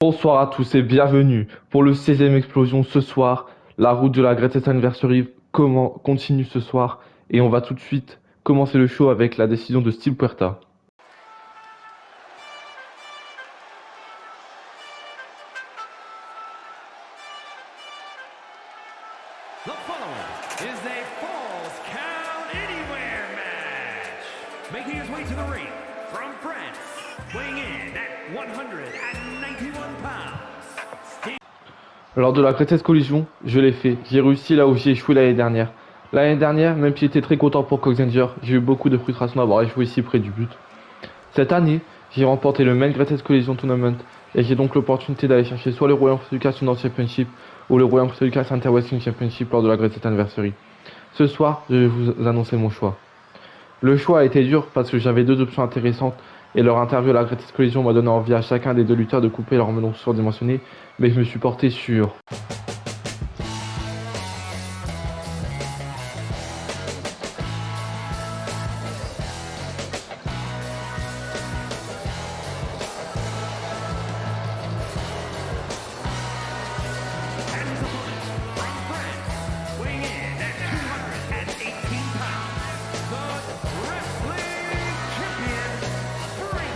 Bonsoir à tous et bienvenue pour le 16e Explosion ce soir. La route de la Greatest Anniversary continue ce soir et on va tout de suite commencer le show avec la décision de Steve Puerta. The following is a Falls Count Anywhere match. Making his way to the ring from France, weighing in at 191 pounds. Lors de la Greatest Collision, je l'ai fait. J'ai réussi là où j'ai échoué l'année dernière. L'année dernière, même si j'étais très content pour Coxanger, j'ai eu beaucoup de frustration d'avoir échoué si près du but. Cette année, j'ai remporté le Main Greatest Collision Tournament et j'ai donc l'opportunité d'aller chercher soit le Royal Lucas North Championship ou le Royal Lucas Inter Wrestling Championship lors de la Greatest Anniversary. Ce soir, je vais vous annoncer mon choix. Le choix a été dur parce que j'avais deux options intéressantes et leur interview à la Greatest Collision m'a donné envie à chacun des deux lutteurs de couper leur melon surdimensionné, mais je me suis porté sur And his opponent from France, weighing in at 218 pounds. The wrestling champion, Frankie.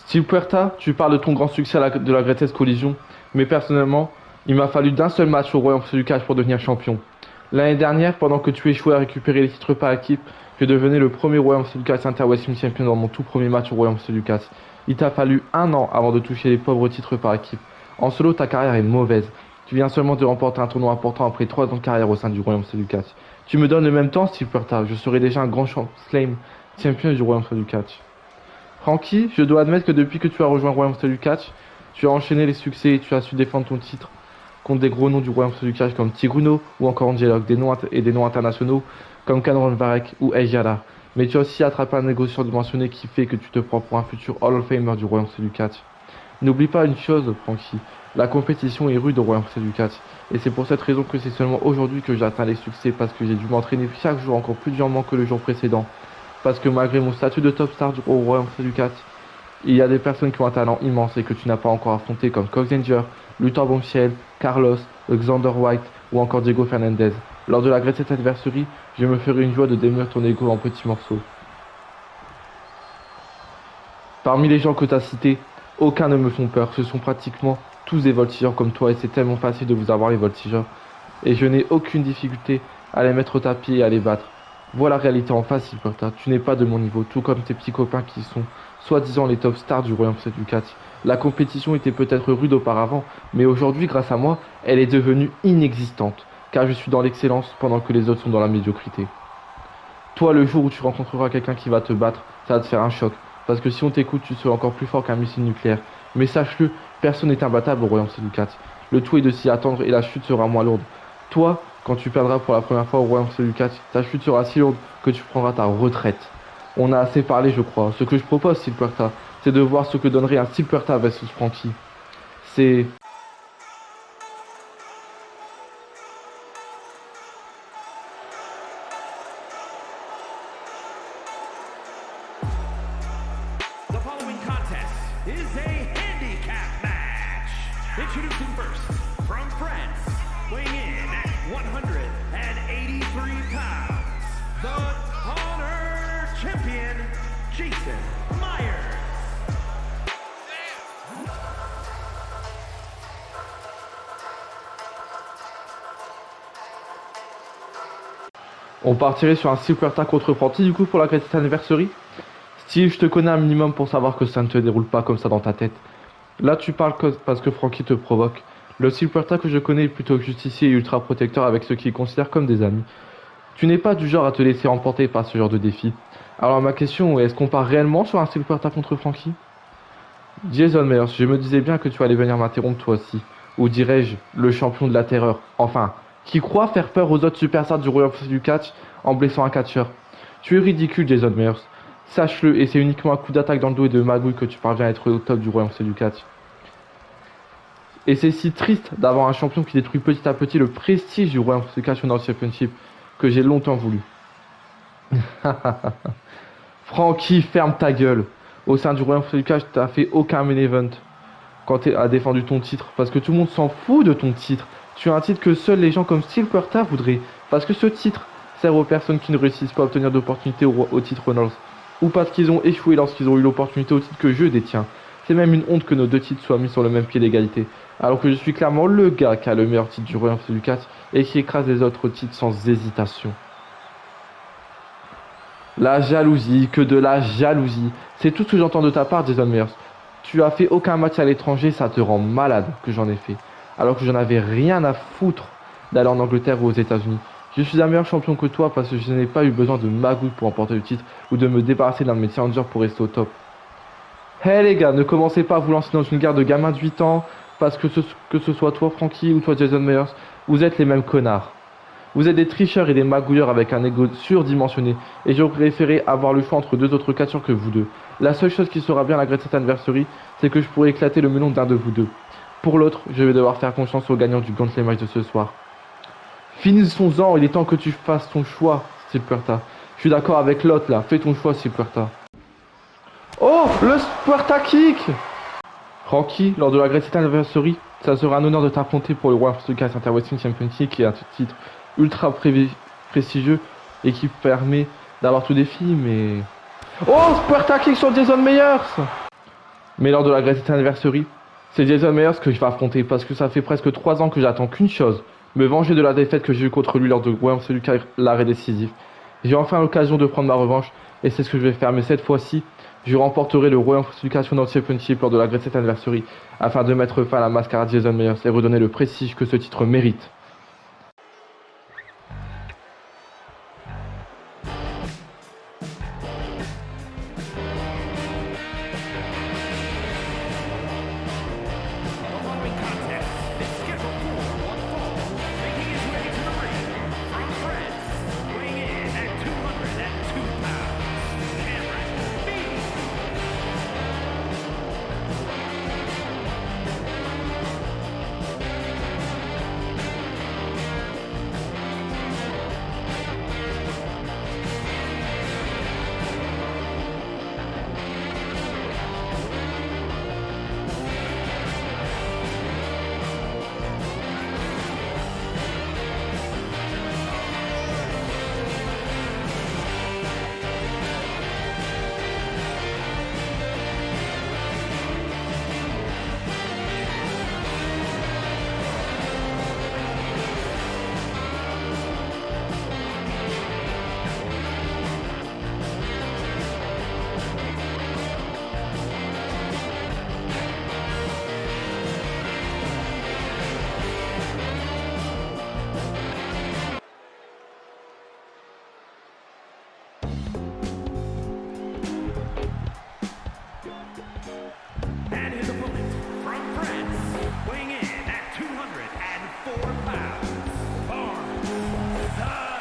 Steve Puerta, tu parles de ton grand succès de la Greatest Collision, mais personnellement, il m'a fallu d'un seul match au Royal Lucas pour devenir champion. L'année dernière, pendant que tu échouais à récupérer les titres par équipe, je devenais le premier Royal Lucas Inter Wrestling Champion dans mon tout premier match au Royal Lucas. Il t'a fallu un an avant de toucher les pauvres titres par équipe. En solo, ta carrière est mauvaise. Tu viens seulement de remporter un tournoi important après 3 ans de carrière au sein du Royal Lucas. Tu me donnes le même temps, Steve Puerta, je serai déjà un grand slam champion du Royal Lucas. Frankie, je dois admettre que depuis que tu as rejoint Royal Lucas, tu as enchaîné les succès et tu as su défendre ton titre contre des gros noms du Royal Lucas comme Tigruno ou encore Angelok, des noms internationaux comme Cameron Varek ou Ejala. Mais tu as aussi attrapé un négociant dimensionné qui fait que tu te prends pour un futur Hall of Famer du Royal Lucas. N'oublie pas une chose, Frankie, la compétition est rude au Royal Lucas. Et c'est pour cette raison que c'est seulement aujourd'hui que j'atteins les succès parce que j'ai dû m'entraîner chaque jour encore plus durement que le jour précédent. Parce que malgré mon statut de top star au Royal Lucas, il y a des personnes qui ont un talent immense et que tu n'as pas encore affronté comme Coxanger, Luther Bombshell, Carlos, Xander White ou encore Diego Fernandez. Lors de la Greatest Anniversary, je me ferai une joie de démolir ton ego en petits morceaux. Parmi les gens que tu as cités, aucun ne me font peur. Ce sont pratiquement tous des voltigeurs comme toi et c'est tellement facile de vous avoir les voltigeurs. Et je n'ai aucune difficulté à les mettre au tapis et à les battre. Vois la réalité en face, Puerta. Tu n'es pas de mon niveau, tout comme tes petits copains qui sont soi-disant les top stars du Royal Lucas. La compétition était peut-être rude auparavant, mais aujourd'hui, grâce à moi, elle est devenue inexistante, car je suis dans l'excellence pendant que les autres sont dans la médiocrité. Toi, le jour où tu rencontreras quelqu'un qui va te battre, ça va te faire un choc, parce que si on t'écoute, tu seras encore plus fort qu'un missile nucléaire. Mais sache-le, personne n'est imbattable au Royal Lucas. Le tout est de s'y attendre et la chute sera moins lourde. Toi, quand tu perdras pour la première fois au Royal Lucas, ta chute sera si lourde que tu prendras ta retraite. On a assez parlé, je crois. Ce que je propose, Steve Puerta, c'est de voir ce que donnerait un Steve Puerta versus Frankie. C'est... The following contest is a handicap match. Introducing first, from France, weighing in at 183 pounds, the Honor Champion, Jason Myers. On partirait sur un Steve Puerta contre Frankie du coup pour la Greatest Anniversary. Steve, je te connais un minimum pour savoir que ça ne te déroule pas comme ça dans ta tête. Là, tu parles parce que Frankie te provoque. Le Steve Puerta que je connais est plutôt justicier et ultra protecteur avec ceux qu'il considère comme des amis. Tu n'es pas du genre à te laisser emporter par ce genre de défi. Alors ma question est, est-ce qu'on part réellement sur un Steve Puerta contre Frankie? Jason Myers, je me disais bien que tu allais venir m'interrompre toi aussi. Ou dirais-je, le champion de la terreur. Enfin, qui croit faire peur aux autres superstars du Royal du catch en blessant un catcheur. Tu es ridicule, Jason Myers. Sache-le, et c'est uniquement un coup d'attaque dans le dos et de magouille que tu parviens à être au top du Royal du catch. Et c'est si triste d'avoir un champion qui détruit petit à petit le prestige du Royal National Championship que j'ai longtemps voulu. Frankie, ferme ta gueule. Au sein du Royal Cash, t'as fait aucun main event quand tu as défendu ton titre. Parce que tout le monde s'en fout de ton titre. Tu as un titre que seuls les gens comme Steve Perta voudraient. Parce que ce titre sert aux personnes qui ne réussissent pas à obtenir d'opportunité au titre Reynolds. Ou parce qu'ils ont échoué lorsqu'ils ont eu l'opportunité au titre que je détiens. C'est même une honte que nos deux titres soient mis sur le même pied d'égalité. Alors que je suis clairement le gars qui a le meilleur titre du Royal Cash et qui écrase les autres titres sans hésitation. La jalousie, que de la jalousie. C'est tout ce que j'entends de ta part, Jason Myers. Tu as fait aucun match à l'étranger, ça te rend malade que j'en ai fait. Alors que j'en avais rien à foutre d'aller en Angleterre ou aux États-Unis. Je suis un meilleur champion que toi parce que je n'ai pas eu besoin de magouille pour emporter le titre ou de me débarrasser d'un de mes challengers pour rester au top. Hey les gars, ne commencez pas à vous lancer dans une guerre de gamins de 8 ans parce que ce soit toi Frankie ou toi Jason Myers, vous êtes les mêmes connards. Vous êtes des tricheurs et des magouilleurs avec un ego surdimensionné, et j'aurais préféré avoir le choix entre deux autres catcheurs que vous deux. La seule chose qui sera bien à la Greatest Anniversary, c'est que je pourrais éclater le melon d'un de vous deux. Pour l'autre, je vais devoir faire confiance au gagnant du Gauntlet match de ce soir. Finissons-en, il est temps que tu fasses ton choix, Steve Puerta. Je suis d'accord avec l'autre là, fais ton choix, Steve Puerta. Oh, le Puerta Kick! Frankie, lors de la Greatest Anniversary, ça sera un honneur de t'affronter pour le World Class Interwrestling Championship qui est un titre ultra prestigieux et qui permet d'avoir tout défi, mais... Oh, Puerta Kick sur Jason Myers! Mais lors de la Greatest Anniversary, c'est Jason Myers que je vais affronter parce que ça fait presque 3 ans que j'attends qu'une chose, me venger de la défaite que j'ai eue contre lui lors de l'arrêt décisif. J'ai enfin l'occasion de prendre ma revanche et c'est ce que je vais faire, mais cette fois-ci, je remporterai le Royal National Championship lors de la Greatest Anniversary afin de mettre fin à la mascarade Jason Myers et redonner le prestige que ce titre mérite. The following contest is scheduled for one fall, making his way to the ring from France, weighing in at 202 pounds, Cameron Bean. And his opponent from France, weighing in at 204 pounds, Barnes Sutton.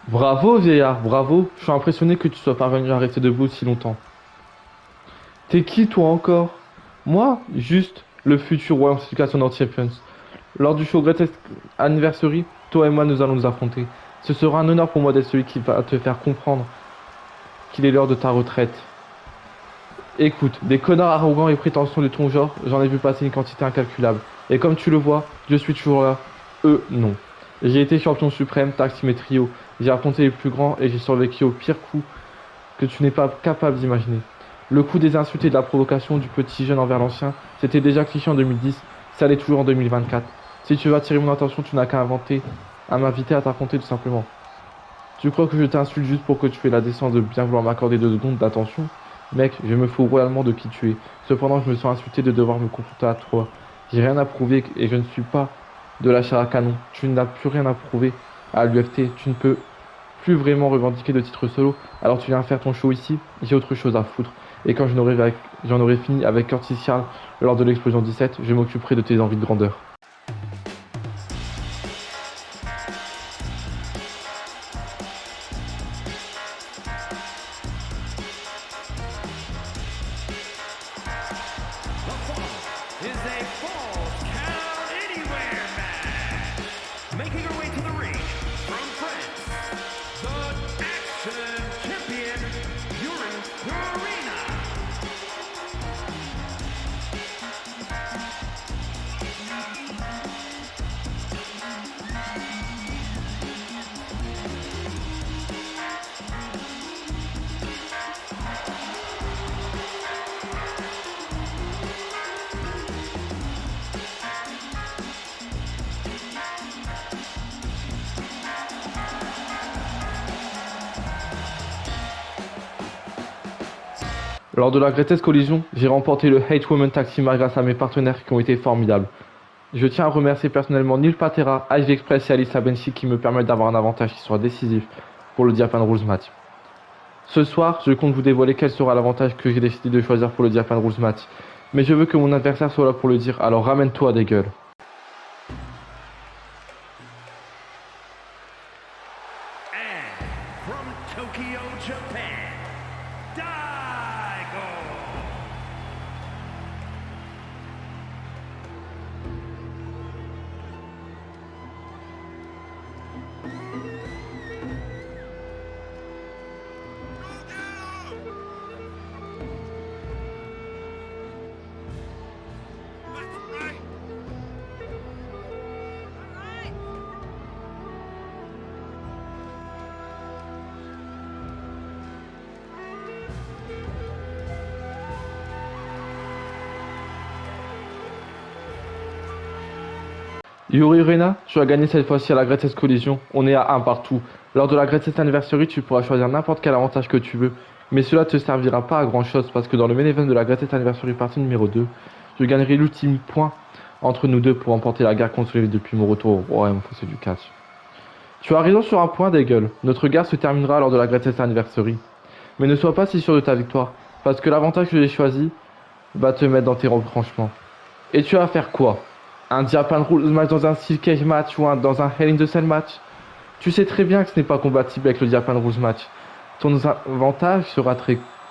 Bravo, vieillard, bravo. Je suis impressionné que tu sois parvenu à rester debout si longtemps. T'es qui, toi, encore? Moi, juste le futur Royal Education Champions. Lors du show Greatest Anniversary, toi et moi, nous allons nous affronter. Ce sera un honneur pour moi d'être celui qui va te faire comprendre qu'il est l'heure de ta retraite. Écoute, des connards arrogants et prétentieux de ton genre, j'en ai vu passer une quantité incalculable. Et comme tu le vois, je suis toujours là. Eux, non. J'ai été champion suprême, tag team et trio. J'ai affronté les plus grands et j'ai survécu au pire coup que tu n'es pas capable d'imaginer. Le coup des insultes et de la provocation du petit jeune envers l'ancien, c'était déjà cliché en 2010, ça l'est toujours en 2024. Si tu veux attirer mon attention, tu n'as qu'à m'inviter à t'affronter tout simplement. Tu crois que je t'insulte juste pour que tu aies la décence de bien vouloir m'accorder 2 secondes d'attention? Mec, je me fous royalement de qui tu es. Cependant, je me sens insulté de devoir me confronter à toi. J'ai rien à prouver et je ne suis pas de la chair à canon. Tu n'as plus rien à prouver à l'UFT. Tu ne peux plus vraiment revendiquer de titre solo. Alors tu viens faire ton show ici. J'ai autre chose à foutre. Et quand j'en aurai fini avec Curtis Charles lors de l'explosion 17, je m'occuperai de tes envies de grandeur. Is a Falls Count Anywhere match. Making her way to the ring from France, the Action Champion, Yuri Urena. Lors de la Greatest Collision, j'ai remporté le Hate Women Tag Team grâce à mes partenaires qui ont été formidables. Je tiens à remercier personnellement Neil Patera, Ivy Express et Alissa Benchi qui me permettent d'avoir un avantage qui sera décisif pour le Japan Rules match. Ce soir, je compte vous dévoiler quel sera l'avantage que j'ai décidé de choisir pour le Japan Rules match. Mais je veux que mon adversaire soit là pour le dire, alors ramène-toi des gueules. And from Tokyo, Japan, Daigo. Yuri Rena, tu as gagné cette fois-ci à la Greatest Collision. On est à 1 partout. Lors de la Greatest Anniversary, tu pourras choisir n'importe quel avantage que tu veux. Mais cela te servira pas à grand chose parce que dans le main event de la Greatest Anniversary partie numéro 2, je gagnerai l'ultime point entre nous deux pour remporter la guerre contre les depuis mon retour au royaume fossé du catch. Tu as raison sur un point, Daigle. Notre guerre se terminera lors de la Greatest Anniversary. Mais ne sois pas si sûr de ta victoire, parce que l'avantage que j'ai choisi va te mettre dans tes retranchements. Et tu vas faire quoi? Un Japan Rules match dans un Steel Cage match ou dans un Hell in the Cell match? Tu sais très bien que ce n'est pas compatible avec le Japan Rules match. Ton avantage sera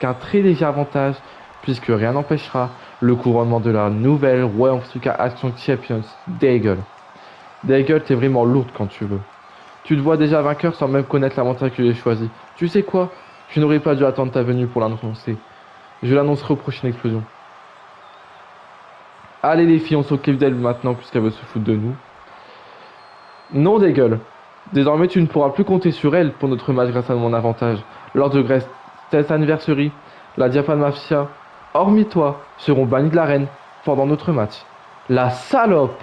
qu'un très léger avantage, puisque rien n'empêchera le couronnement de la nouvelle Royal Suka Action Champions, Daigle. Daigle, t'es vraiment lourde quand tu veux. Tu te vois déjà vainqueur sans même connaître l'avantage que j'ai choisi. Tu sais quoi? Je n'aurais pas dû attendre ta venue pour l'annoncer. Je l'annoncerai aux prochaines explosions. Allez les filles, on s'occupe d'elle maintenant puisqu'elle veut se foutre de nous. Non, Daigle. Désormais, tu ne pourras plus compter sur elle pour notre match grâce à mon avantage. Lors de Greatest Anniversary, la Japan Mafia, hormis toi, seront bannis de l'arène pendant notre match. La salope!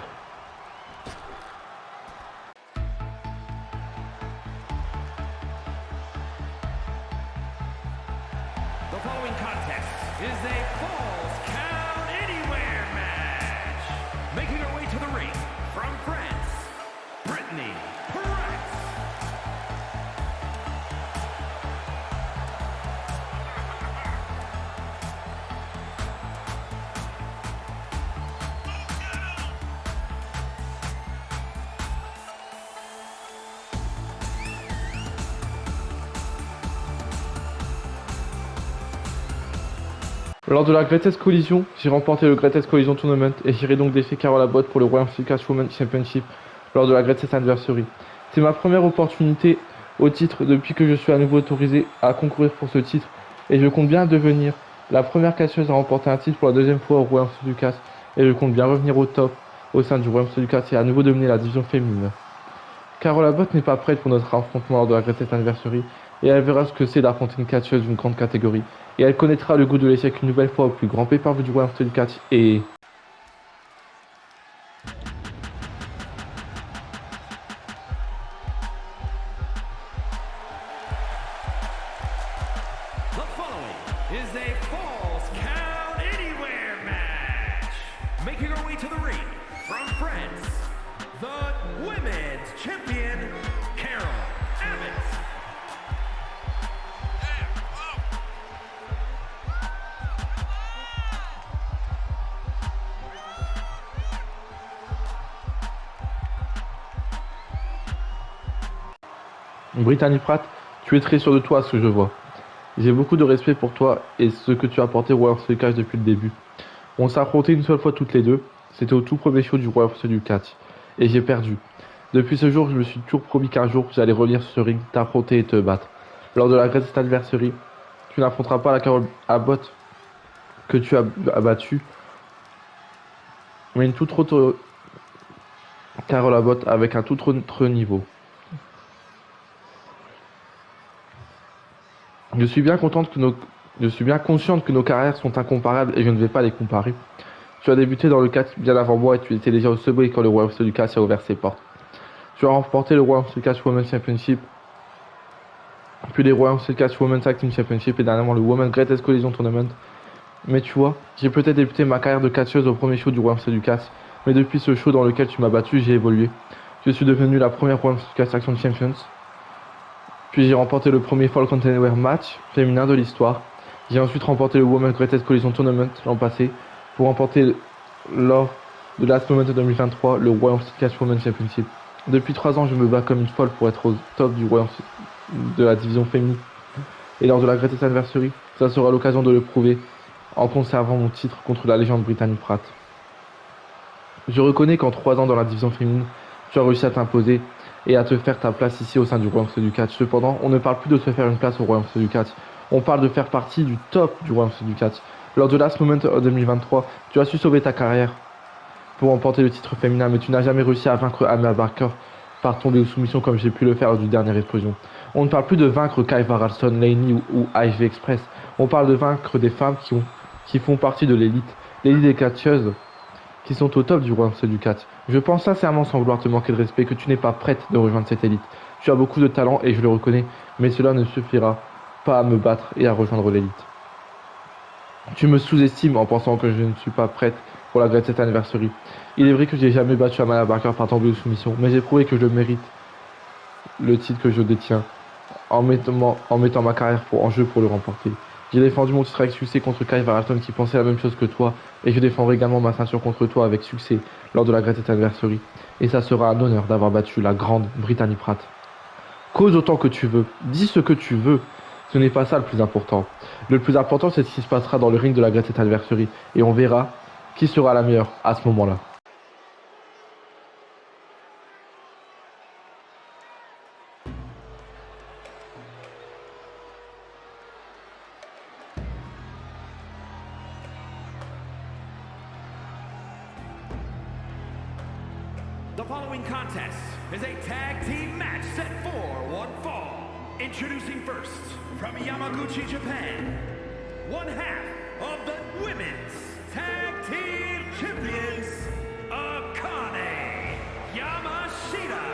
The following contest is a Falls Count Anywhere match. Making her way to the ring from France, Brittany Perez. Lors de la Greatest Collision, j'ai remporté le Greatest Collision Tournament et j'irai donc défier Carol Abbott pour le Royal Catch Women's Championship lors de la Greatest Anniversary. C'est ma première opportunité au titre depuis que je suis à nouveau autorisé à concourir pour ce titre et je compte bien devenir la première catcheuse à remporter un titre pour la deuxième fois au Royal Catch et je compte bien revenir au top au sein du Royal Catch et à nouveau dominer la division féminine. Carol Abbott n'est pas prête pour notre affrontement lors de la Greatest Anniversary et elle verra ce que c'est d'affronter une catcheuse d'une grande catégorie. Et elle connaîtra le goût de l'échec une nouvelle fois au plus grand pay-per-view du Royal Catch et... The following is a Falls Count Anywhere match. Making her way to the ring from France, the Women's Champion, Carol Abbott. Brittany Pratt, tu es très sûr de toi à ce que je vois. J'ai beaucoup de respect pour toi et ce que tu as apporté au Royal Catch depuis le début. On s'est affrontés une seule fois toutes les deux, c'était au tout premier show du Royal Catch, et j'ai perdu. Depuis ce jour, je me suis toujours promis qu'un jour j'allais revenir sur ce ring, t'affronter et te battre. Lors de la Greatest Anniversary, tu n'affronteras pas la Carol Abbott que tu as battue, mais une toute autre Carol Abbott avec un tout autre niveau. Je suis bien consciente que nos carrières sont incomparables et je ne vais pas les comparer. Tu as débuté dans le catch bien avant moi et tu étais déjà au Subway quand le Royal Catch a ouvert ses portes. Tu as remporté le Royal Catch Women's Championship, puis les Royal Catch Women's Tag Team Championship et dernièrement le Women's Greatest Collision Tournament. Mais tu vois, j'ai peut-être débuté ma carrière de catcheuse au premier show du Royal Catch, mais depuis ce show dans lequel tu m'as battu, j'ai évolué. Je suis devenu la première Royal Catch Action Champions. Puis j'ai remporté le premier Fall Count Anywhere match féminin de l'histoire. J'ai ensuite remporté le Women's Greatest Collision Tournament l'an passé. pour remporter lors de Last Moment 2023 le Royal Catch Women Championship. Depuis 3 ans, je me bats comme une folle pour être au top du Royal de la division féminine. Et lors de la Greatest Anniversary, ça sera l'occasion de le prouver en conservant mon titre contre la légende Brittany Pratt. Je reconnais qu'en 3 ans dans la division féminine, tu as réussi à t'imposer et à te faire ta place ici au sein du Royal du Catch. Cependant, on ne parle plus de se faire une place au Royal du Catch. On parle de faire partie du top du Royal du Catch. Lors de Last Moment 2023, tu as su sauver ta carrière pour remporter le titre féminin, mais tu n'as jamais réussi à vaincre Amanda Barker par tomber aux soumissions comme j'ai pu le faire lors du dernier Explosion. On ne parle plus de vaincre Kaiva Ralston, Laney ou IV Express. On parle de vaincre des femmes qui font partie de l'élite des catcheuses qui sont au top du Royal du Catch. Je pense sincèrement, sans vouloir te manquer de respect, que tu n'es pas prête de rejoindre cette élite. Tu as beaucoup de talent et je le reconnais, mais cela ne suffira pas à me battre et à rejoindre l'élite. Tu me sous-estimes en pensant que je ne suis pas prête pour la Greatest Anniversary. Il est vrai que j'ai jamais battu Amanda Barker par tomber aux soumissions, mais j'ai prouvé que je mérite le titre que je détiens en mettant ma carrière en jeu pour le remporter. J'ai défendu mon titre avec succès contre Kai Varalton qui pensait la même chose que toi, et je défendrai également ma ceinture contre toi avec succès lors de la Greatest Anniversary. Et ça sera un honneur d'avoir battu la grande Brittany Pratt. Cause autant que tu veux, dis ce que tu veux, ce n'est pas ça le plus important. Le plus important, c'est ce qui se passera dans le ring de la Greatest Anniversary, et on verra qui sera la meilleure à ce moment-là. The following contest is a tag team match set for one fall. Introducing first, from Yamaguchi, Japan, one half of the Women's Tag Team Champions, Akane Yamashita.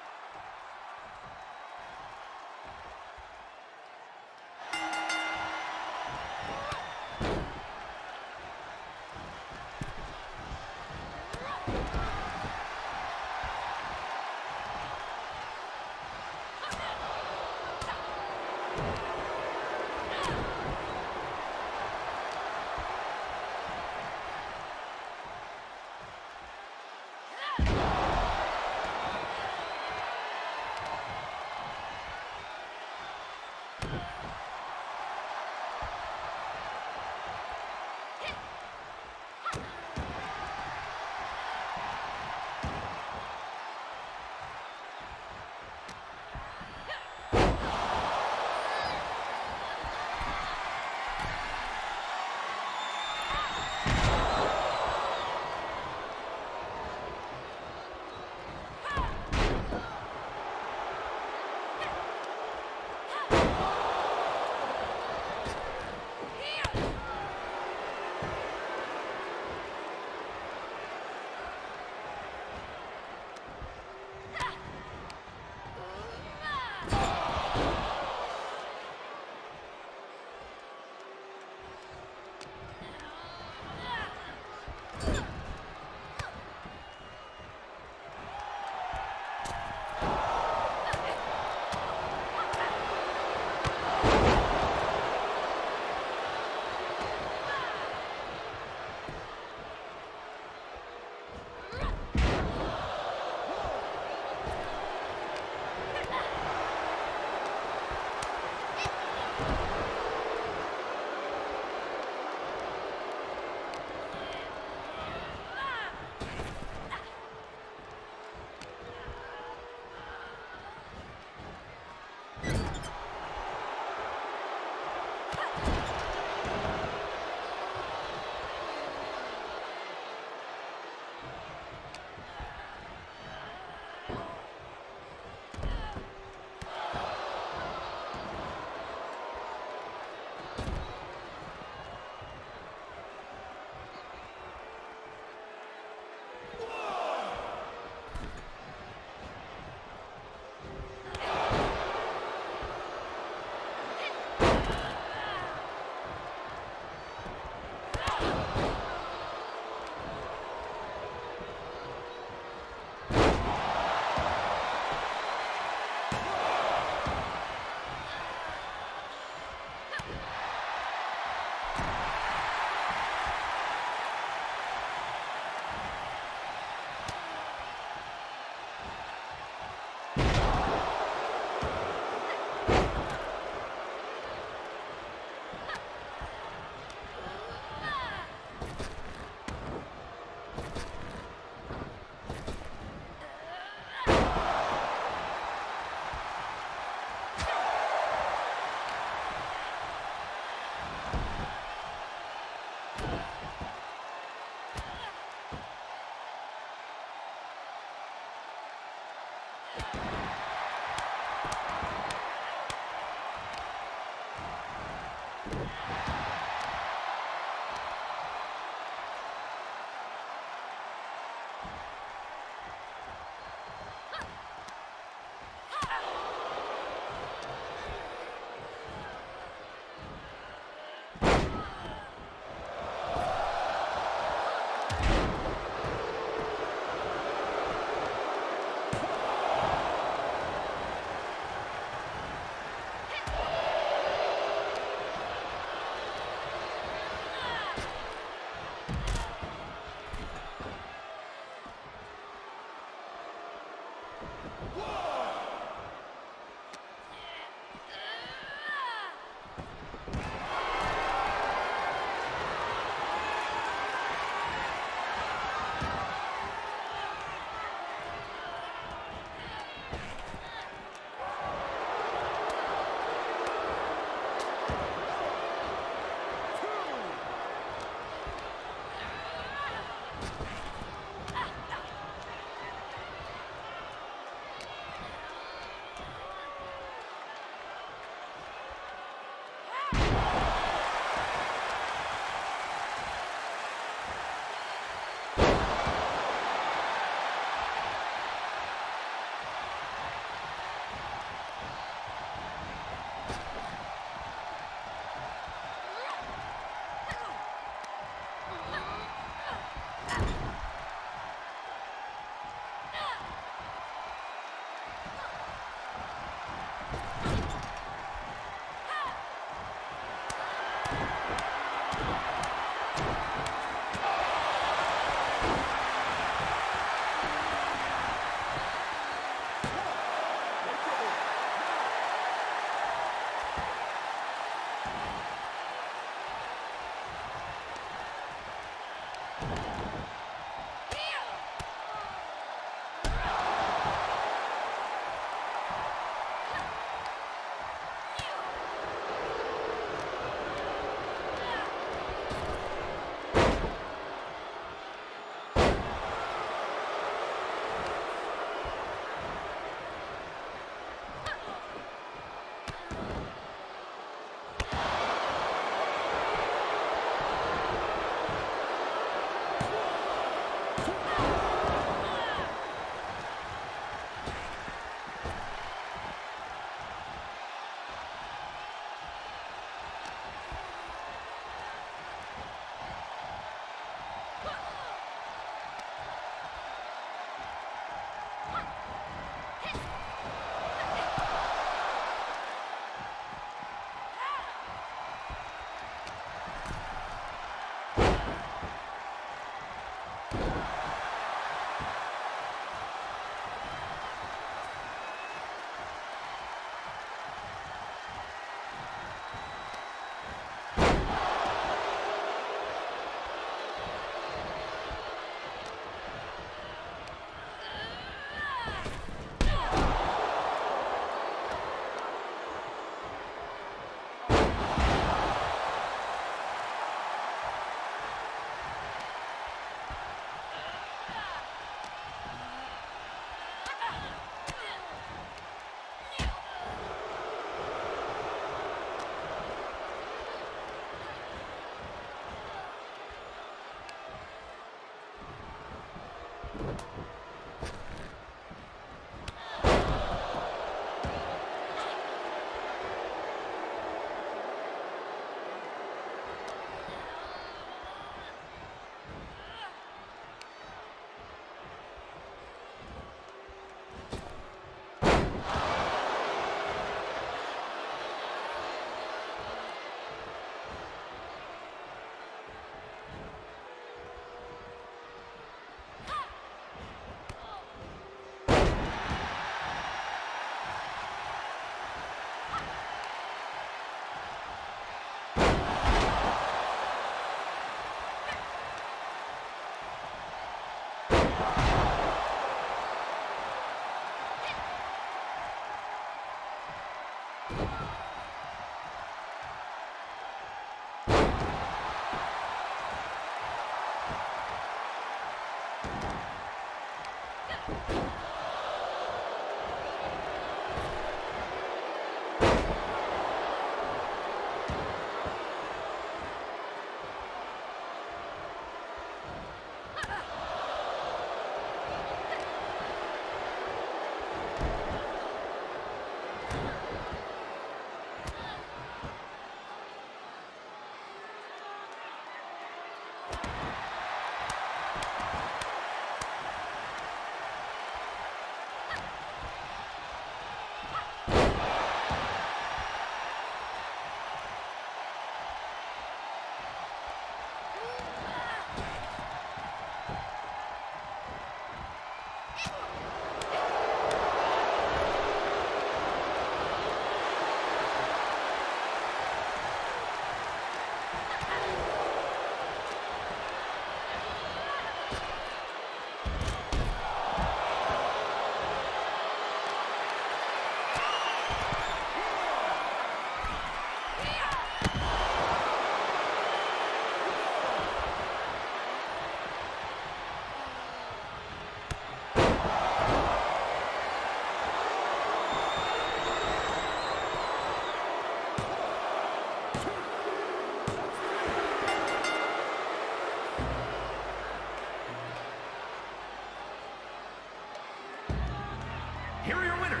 Here are your winners.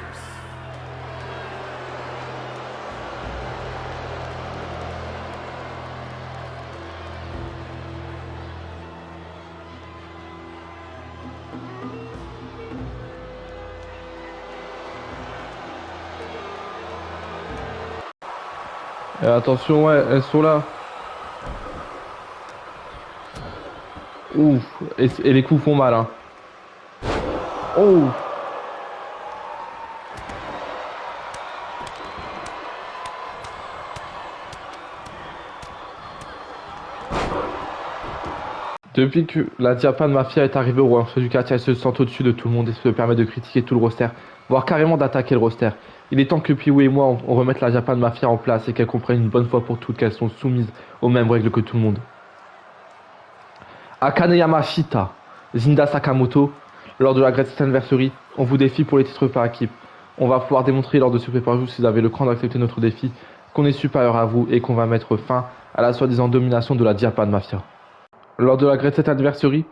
Et attention, ouais, elles sont là. Ouf, et les coups font mal, hein. Oh! Depuis que la Japan Mafia est arrivée au royaume du catch, elle se sent au-dessus de tout le monde et se permet de critiquer tout le roster, voire carrément d'attaquer le roster. Il est temps que Pee-Wee et moi on remette la Japan Mafia en place et qu'elle comprenne une bonne fois pour toutes qu'elles sont soumises aux mêmes règles que tout le monde. Akane Yamashita, Zinda Sakamoto, lors de la Great Anniversary, on vous défie pour les titres par équipe. On va pouvoir démontrer lors de ce pay-per-view, si vous avez le cran d'accepter notre défi, qu'on est supérieur à vous et qu'on va mettre fin à la soi-disant domination de la Japan Mafia. Lors de la Great Anniversary,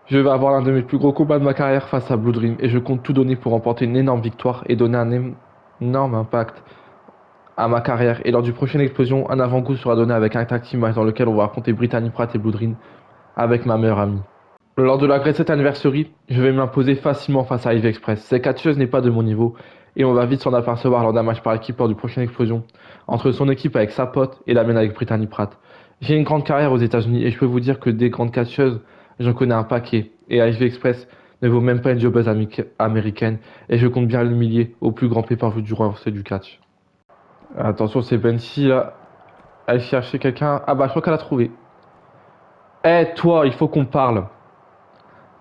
je vais avoir l'un de mes plus gros combats de ma carrière face à Blue Dream et je compte tout donner pour remporter une énorme victoire et donner un énorme impact à ma carrière. Et lors du prochaine explosion, un avant-goût sera donné avec un tag team match dans lequel on va affronter Brittany Pratt et Blue Dream avec ma meilleure amie. Lors de la Great Anniversary, je vais m'imposer facilement face à Ivy Express. Cette catcheuse n'est pas de mon niveau et on va vite s'en apercevoir lors d'un match par équipe lors du prochaine explosion entre son équipe avec sa pote et la mienne avec Brittany Pratt. J'ai une grande carrière aux États-Unis et je peux vous dire que des grandes catcheuses, j'en connais un paquet. Et Ivy Express ne vaut même pas une jobbeuse américaine et je compte bien l'humilier au plus grand pay-per-view du royaume du catch. Attention, c'est Benji là. Elle cherchait quelqu'un. Ah bah, je crois qu'elle a trouvé. Eh, toi, il faut qu'on parle.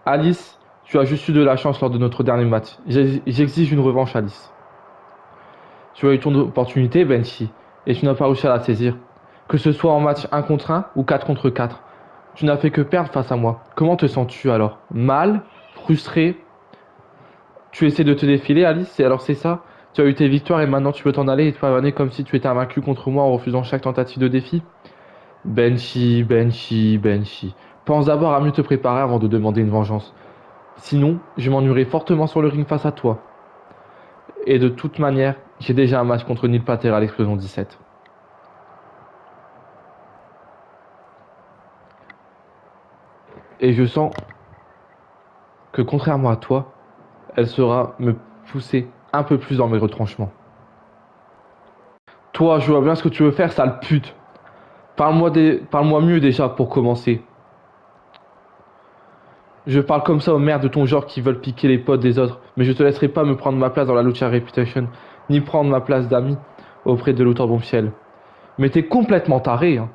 Alice, tu as juste eu de la chance lors de notre dernier match. J'exige une revanche, Alice. Tu as eu ton opportunité, Benji, et tu n'as pas réussi à la saisir. Que ce soit en match 1 contre 1 ou 4 contre 4. Tu n'as fait que perdre face à moi. Comment te sens-tu alors? Mal? Frustré? Tu essaies de te défiler, Alice, et alors c'est ça? Tu as eu tes victoires et maintenant tu veux t'en aller et te pavaner comme si tu étais invaincu contre moi en refusant chaque tentative de défi? Benji. Pense d'abord à mieux te préparer avant de demander une vengeance. Sinon, je m'ennuierai fortement sur le ring face à toi. Et de toute manière, j'ai déjà un match contre Neil Patel à l'Explosion 17. Et je sens que contrairement à toi, elle saura me pousser un peu plus dans mes retranchements. Toi, je vois bien ce que tu veux faire, sale pute. Parle-moi mieux déjà pour commencer. Je parle comme ça aux mères de ton genre qui veulent piquer les potes des autres, mais je te laisserai pas me prendre ma place dans la Lucha Reputation, ni prendre ma place d'ami auprès de l'auteur Bombshell. Mais t'es complètement taré, hein.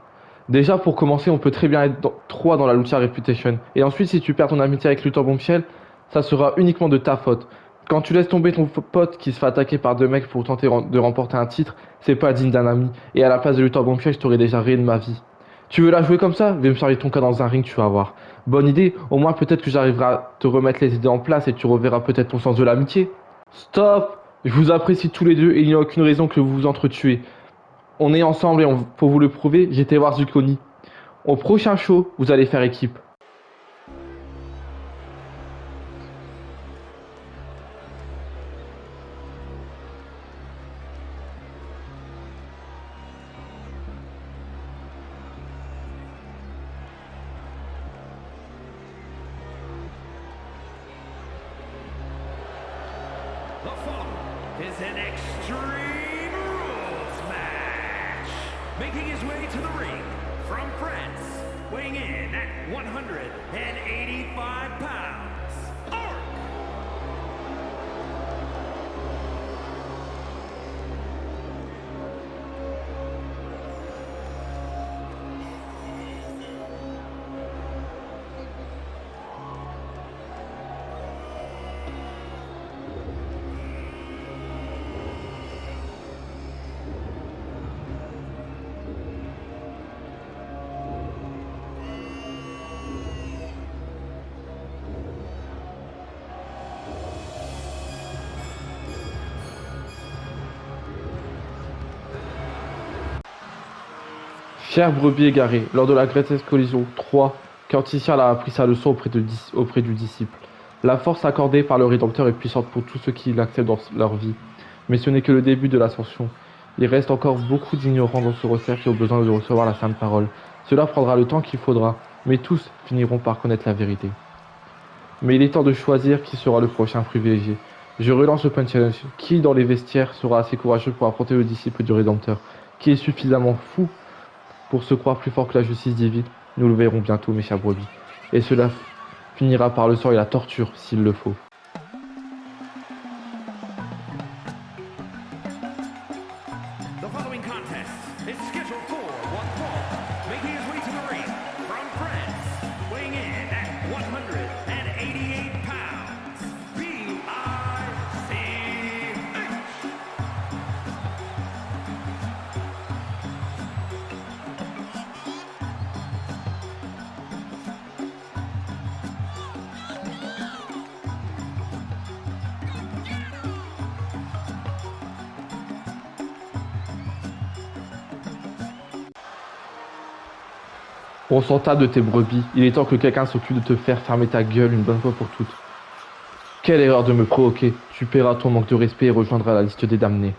Déjà, pour commencer, on peut très bien être trois dans la Lucha Reputation. Et ensuite, si tu perds ton amitié avec Luther Bombshell, ça sera uniquement de ta faute. Quand tu laisses tomber ton pote qui se fait attaquer par deux mecs pour tenter de remporter un titre, c'est pas digne d'un ami. Et à la place de Luther Bombshell, je t'aurais déjà rayé de ma vie. Tu veux la jouer comme ça? Viens me charger ton cas dans un ring, tu vas voir. Bonne idée, au moins peut-être que j'arriverai à te remettre les idées en place et tu reverras peut-être ton sens de l'amitié. Stop! Je vous apprécie tous les deux et il n'y a aucune raison que vous vous entretuez. On est ensemble et pour vous le prouver, j'étais voir Zucconi. Au prochain show, vous allez faire équipe. The following is an Extreme Rules match. Making his way to the ring from France, weighing in at 185 pounds, Ark. Cher brebis égaré, lors de la Greatest Collision 3, Curtis a appris sa leçon auprès du disciple. La force accordée par le Rédempteur est puissante pour tous ceux qui l'acceptent dans leur vie. Mais ce n'est que le début de l'ascension. Il reste encore beaucoup d'ignorants dans ce recercle qui ont besoin de recevoir la sainte parole. Cela prendra le temps qu'il faudra, mais tous finiront par connaître la vérité. Mais il est temps de choisir qui sera le prochain privilégié. Je relance le Punch Challenge. Qui dans les vestiaires sera assez courageux pour affronter le disciple du Rédempteur? Qui est suffisamment fou pour se croire plus fort que la justice divine? Nous le verrons bientôt, mes chers brebis. Et cela finira par le sang et la torture, s'il le faut. The following contest is scheduled for one fall, making his way to the ring from France, weighing in at 188 pounds, B.I.C.H. On s'en tape de tes brebis. Il est temps que quelqu'un s'occupe de te faire fermer ta gueule une bonne fois pour toutes. Quelle erreur de me provoquer. Tu paieras ton manque de respect et rejoindras la liste des damnés.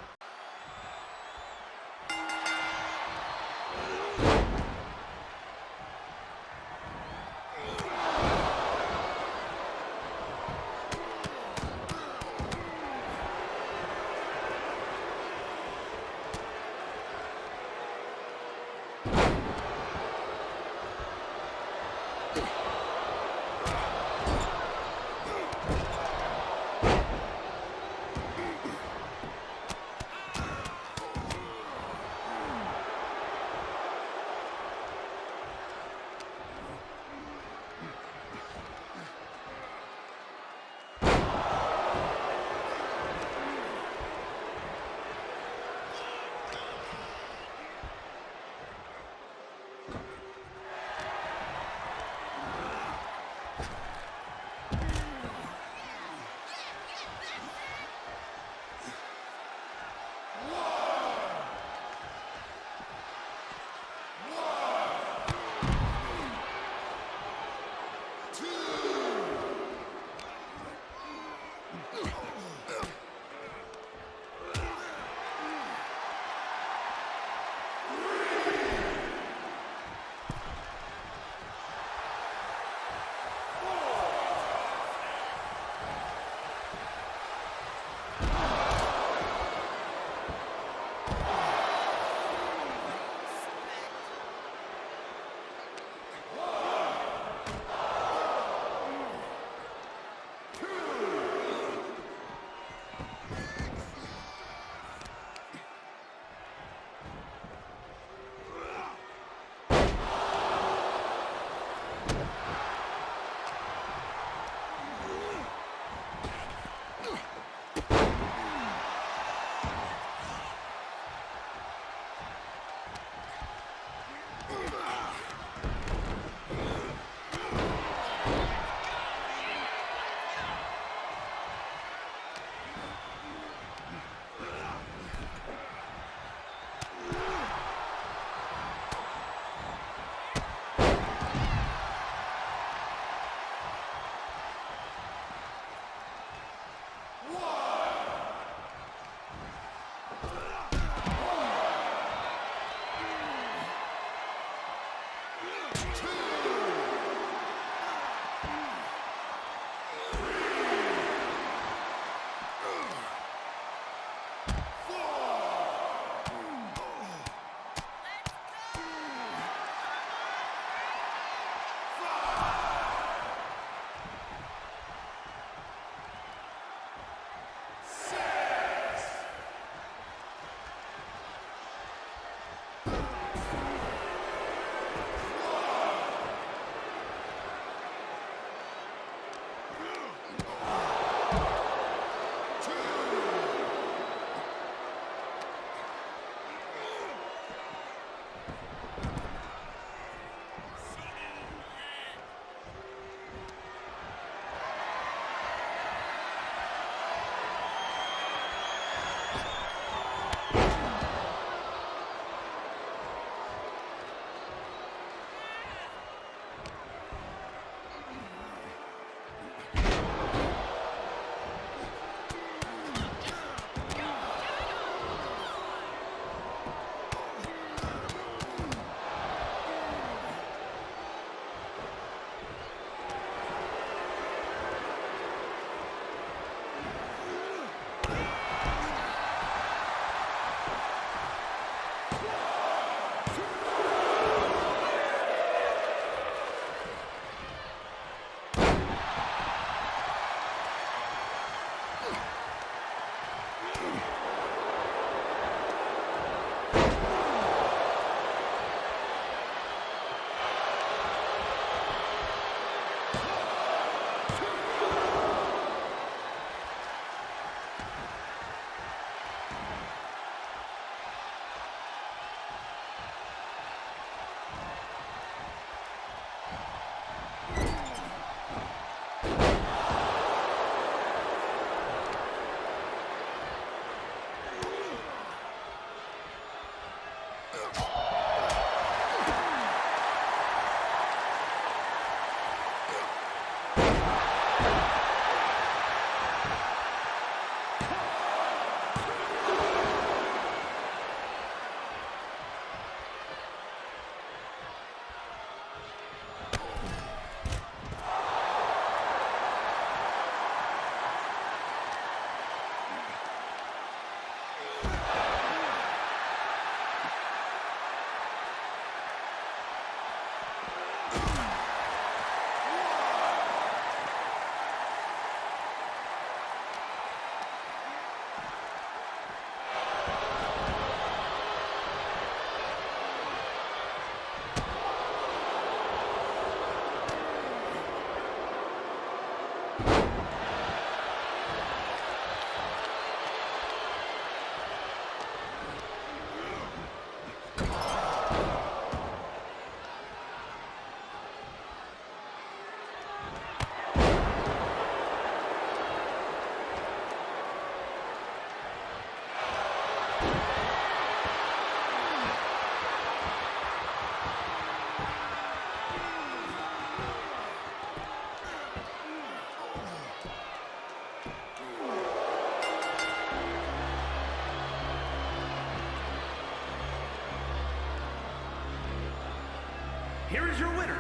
Here is your winner,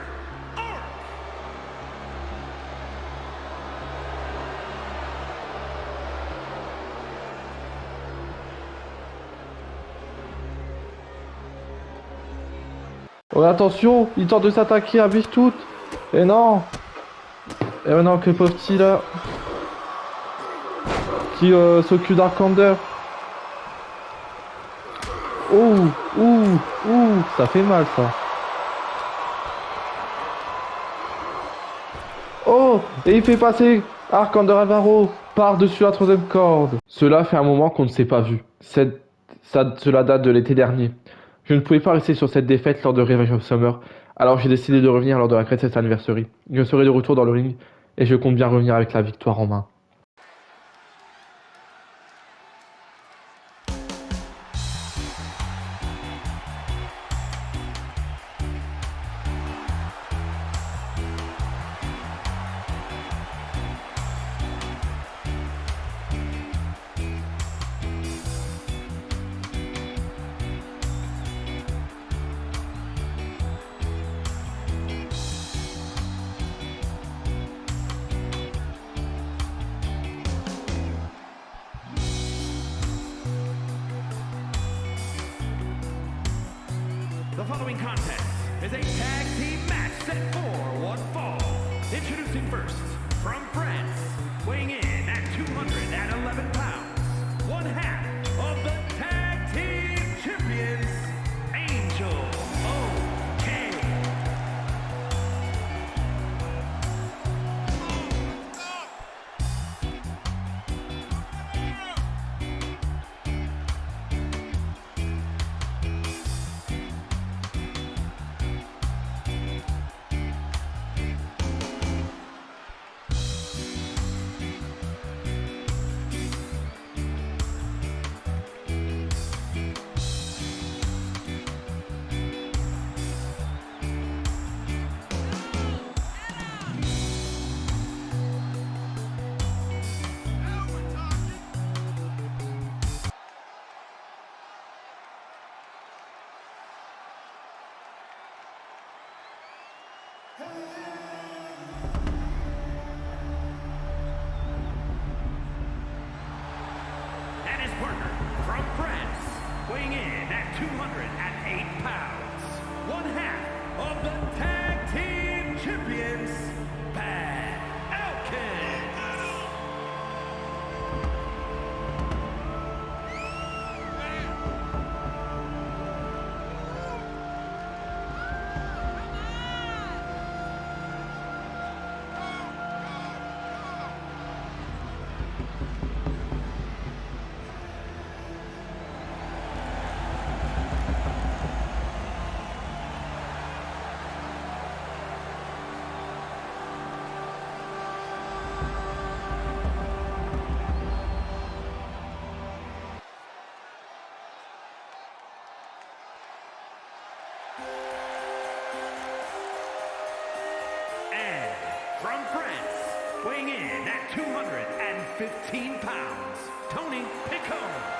Ark. Oh, attention, il tente de s'attaquer à Bichtout. Et non. Et maintenant que pauvre petit là qui s'occupe d'Arkander. Ça fait mal ça. Oh, et il fait passer Arkander Alvaro par-dessus la troisième corde. Cela fait un moment qu'on ne s'est pas vu. Cela date de l'été dernier. Je ne pouvais pas rester sur cette défaite lors de Revenge of Summer, alors j'ai décidé de revenir lors de la Greatest Anniversary. Je serai de retour dans le ring et je compte bien revenir avec la victoire en main. The following contest is a tag team match set for one fall. Introducing first, from France, weighing in at 211 pounds, one half of the tag team champions, And his partner from France, weighing in at 208 pounds, one half of the Tag Team Champions, Pat Elkins. And from France, weighing in at 215 pounds, Tony Picone.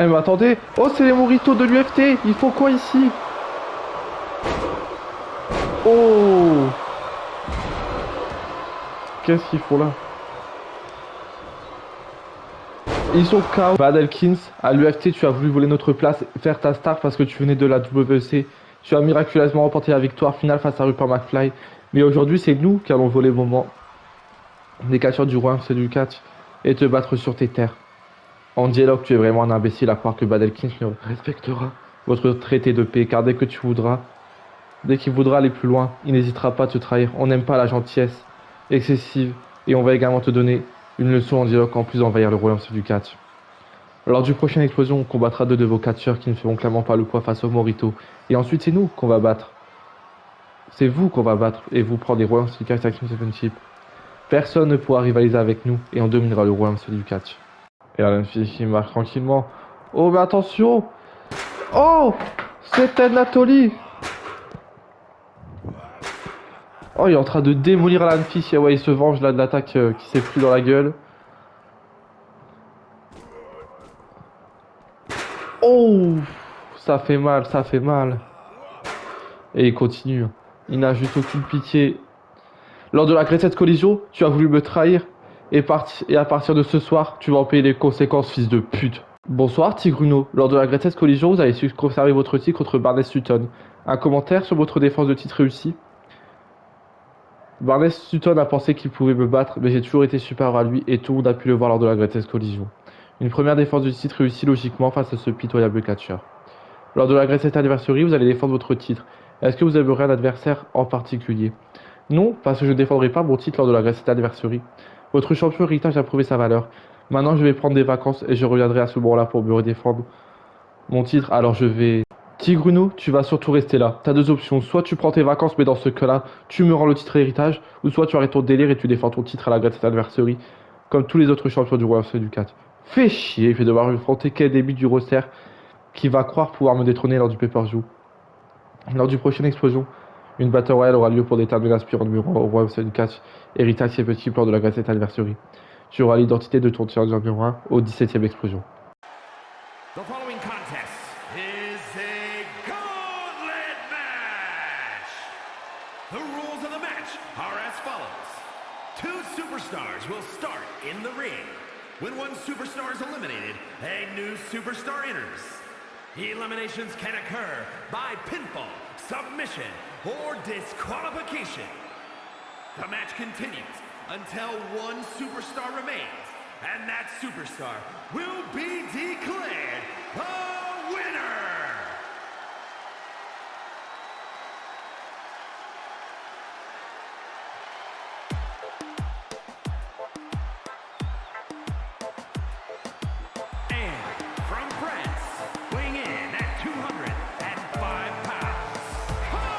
Eh mais attendez. Oh, c'est les Moritos de l'UFT. Il faut quoi ici? Oh. Qu'est-ce qu'ils font là? Ils sont KO. Bad Elkins, à l'UFT, tu as voulu voler notre place, faire ta star parce que tu venais de la WEC. Tu as miraculeusement remporté la victoire finale face à Rupert McFly. Mais aujourd'hui, c'est nous qui allons voler le moment des catcheurs du royaume c'est du catch et te battre sur tes terres. En dialogue, tu es vraiment un imbécile à croire que Bad Elkins ne respectera votre traité de paix, car dès qu'il voudra aller plus loin, il n'hésitera pas à te trahir. On n'aime pas la gentillesse excessive et on va également te donner une leçon en dialogue en plus d'envahir le royaume du catch. Lors du prochaine explosion, on combattra deux de vos catcheurs qui ne feront clairement pas le poids face aux Morito. Et ensuite, c'est nous qu'on va battre. C'est vous qu'on va battre et vous prendre les royaumes du catch Action Championship. Personne ne pourra rivaliser avec nous et on dominera le royaume du catch. Et là, la fille qui marche tranquillement. Oh, mais attention! Oh! C'était Nathalie! Oh, il est en train de démolir Alan Fish. Et ouais, il se venge là de l'attaque qui s'est pris dans la gueule. Oh! Ça fait mal, ça fait mal. Et il continue. Il n'a juste aucune pitié. Lors de la Great Collision, tu as voulu me trahir. Et à partir de ce soir, tu vas en payer les conséquences, fils de pute. Bonsoir, Tigruno. Lors de la Great Collision, vous avez su conserver votre titre contre Barnes Sutton. Un commentaire sur votre défense de titre réussie? Barnes Sutton a pensé qu'il pouvait me battre, mais j'ai toujours été supérieur à lui et tout le monde a pu le voir lors de la Great Collision. Une première défense de titre réussie logiquement face à ce pitoyable catcher. Lors de la Great Anniversary, vous allez défendre votre titre. Est-ce que vous aimeriez un adversaire en particulier? Non, parce que je ne défendrai pas mon titre lors de la Great Anniversary. Votre champion héritage a prouvé sa valeur. Maintenant, je vais prendre des vacances et je reviendrai à ce moment-là pour me redéfendre mon titre. Alors je vais... Tigruno, tu vas surtout rester là. T'as deux options. Soit tu prends tes vacances, mais dans ce cas-là, tu me rends le titre héritage. Ou soit tu arrêtes ton délire et tu défends ton titre à la Great Anniversary. Comme tous les autres champions du royaume du 4. Fais chier, je vais devoir affronter quel début du roster qui va croire pouvoir me détrôner lors du pay-per-view. Lors du prochaine explosion, une Battle Royale aura lieu pour déterminer l'aspirant numéro 1 au royaume du 4. Héritage Championship lors de la Great Anniversary. Tu auras l'identité de ton challenger numéro 1 au 17e explosion. The following contest is a gauntlet match. The rules of the match are as follows. Two superstars will start in the ring. When one superstar is eliminated, a new superstar enters. Eliminations can occur by pinfall, submission, or disqualification. The match continues until one superstar remains, and that superstar will be declared the winner! And from France, weighing in at 205 pounds, Carlos!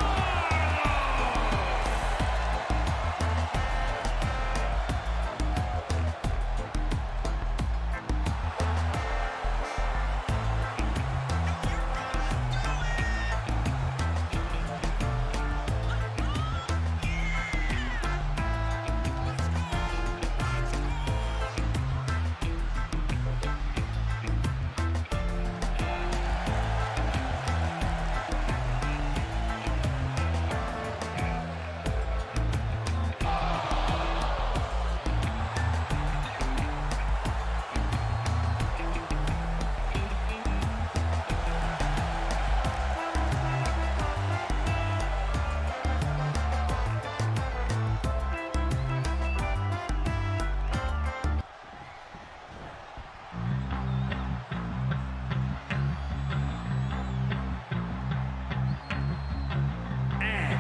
And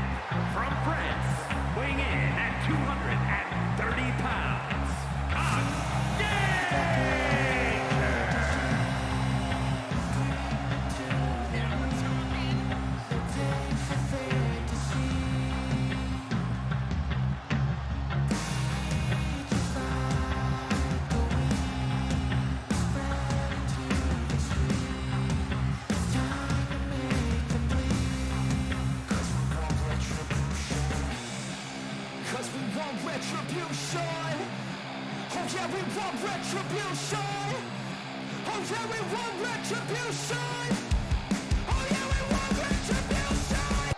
from France, weighing in at 230 pounds, Cause we want retribution. Oh yeah, we want retribution. Oh yeah, we want retribution. Oh yeah, we want retribution.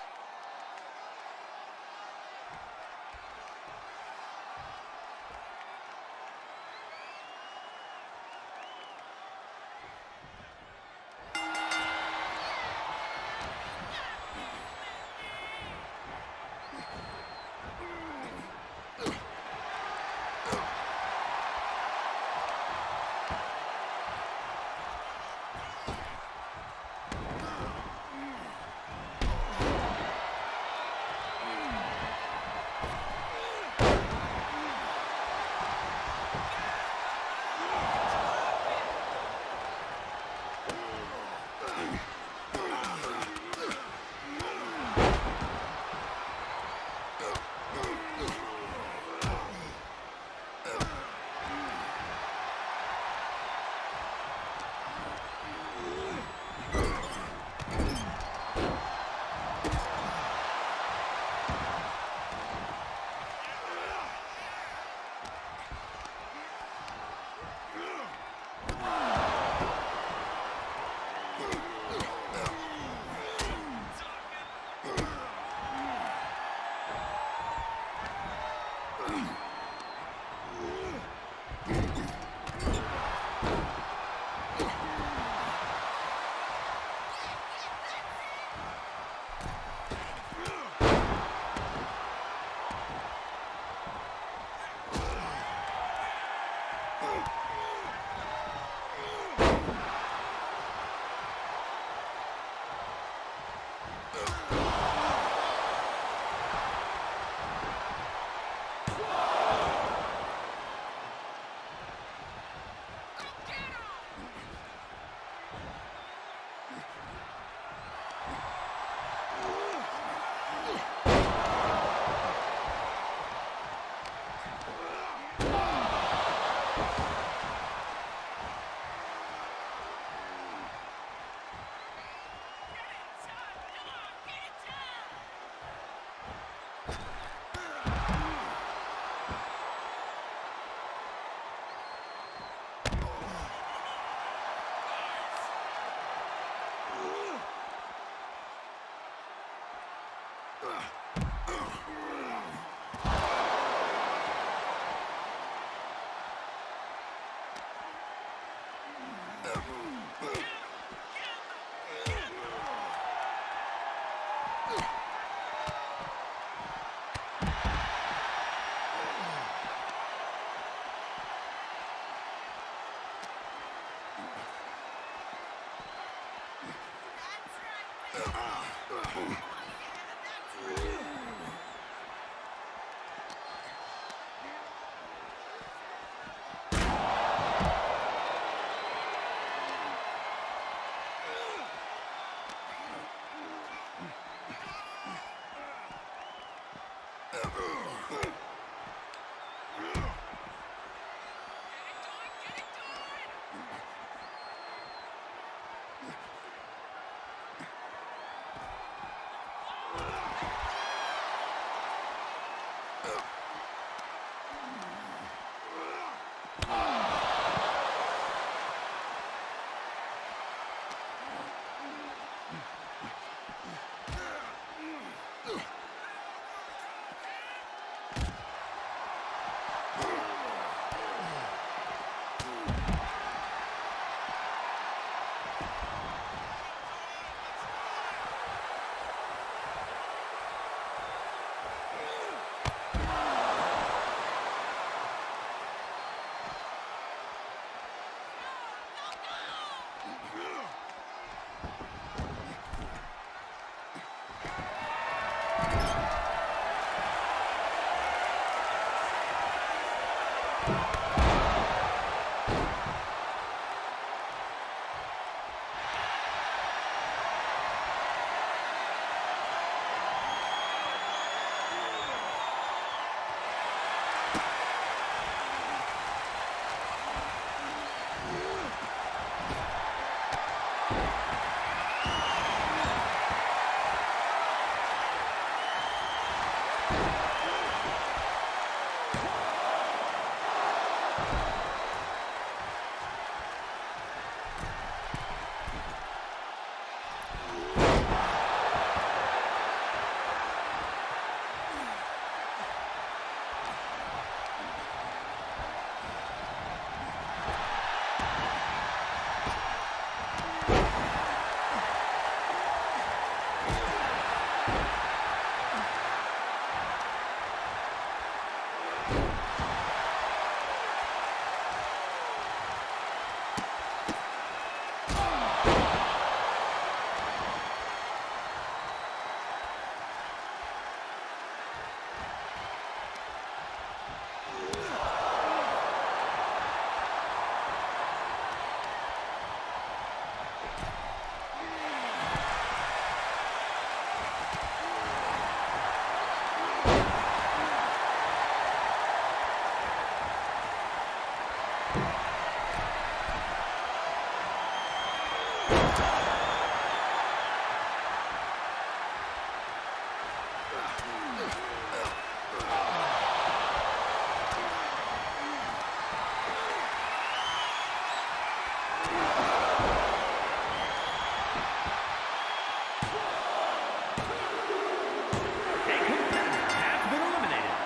A competitor has been eliminated.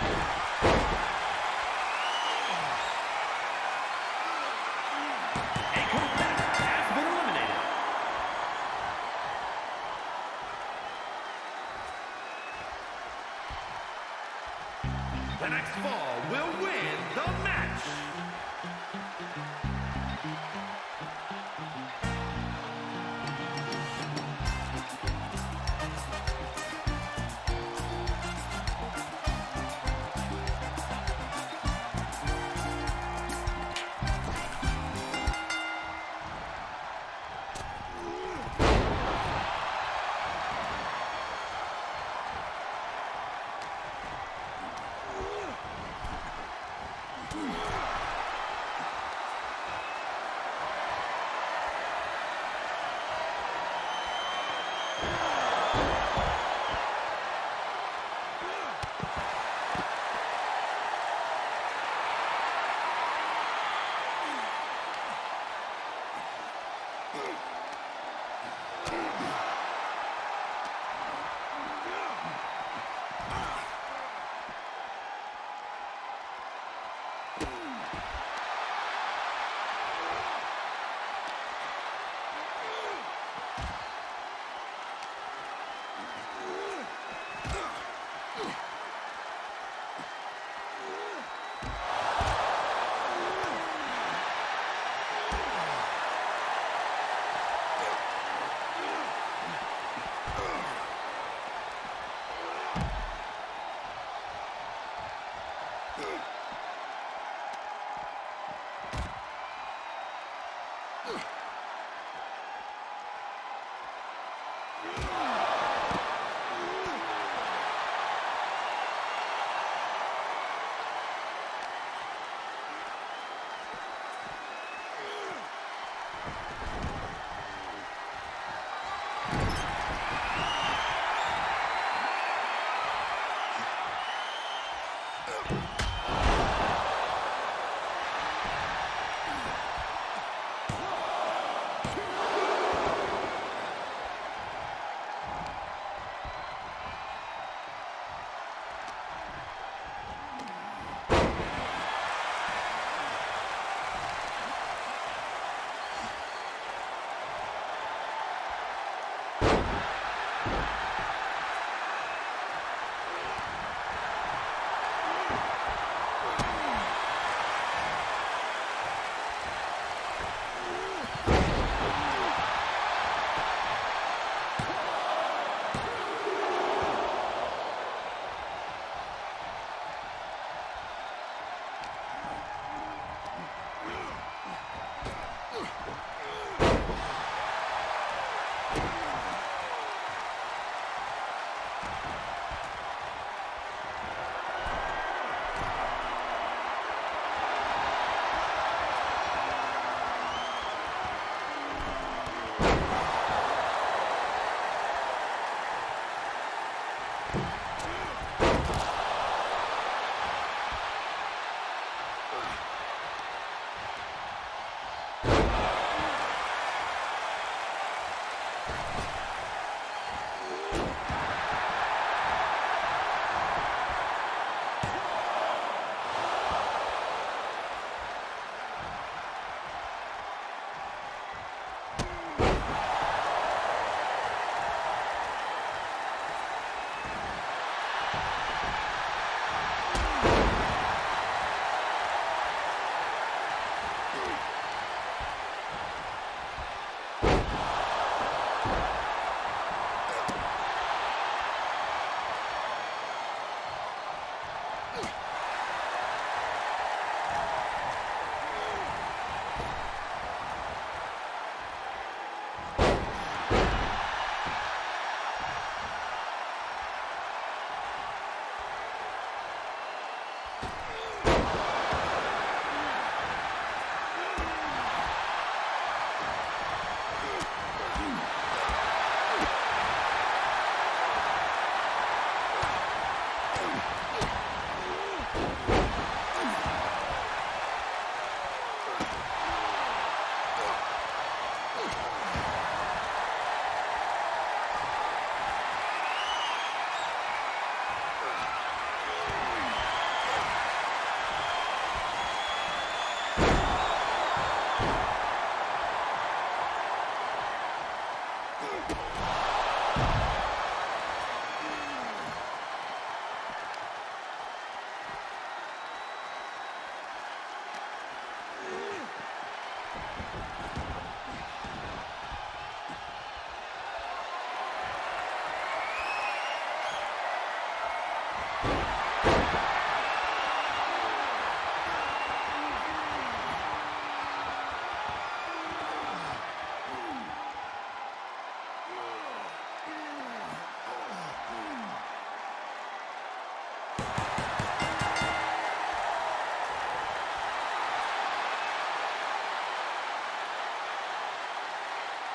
A competitor has been eliminated. The next fall will win the match.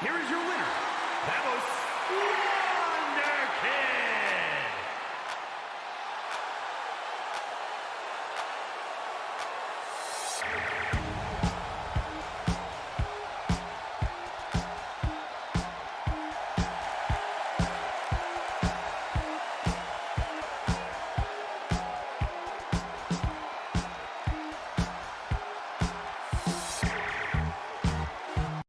Here is your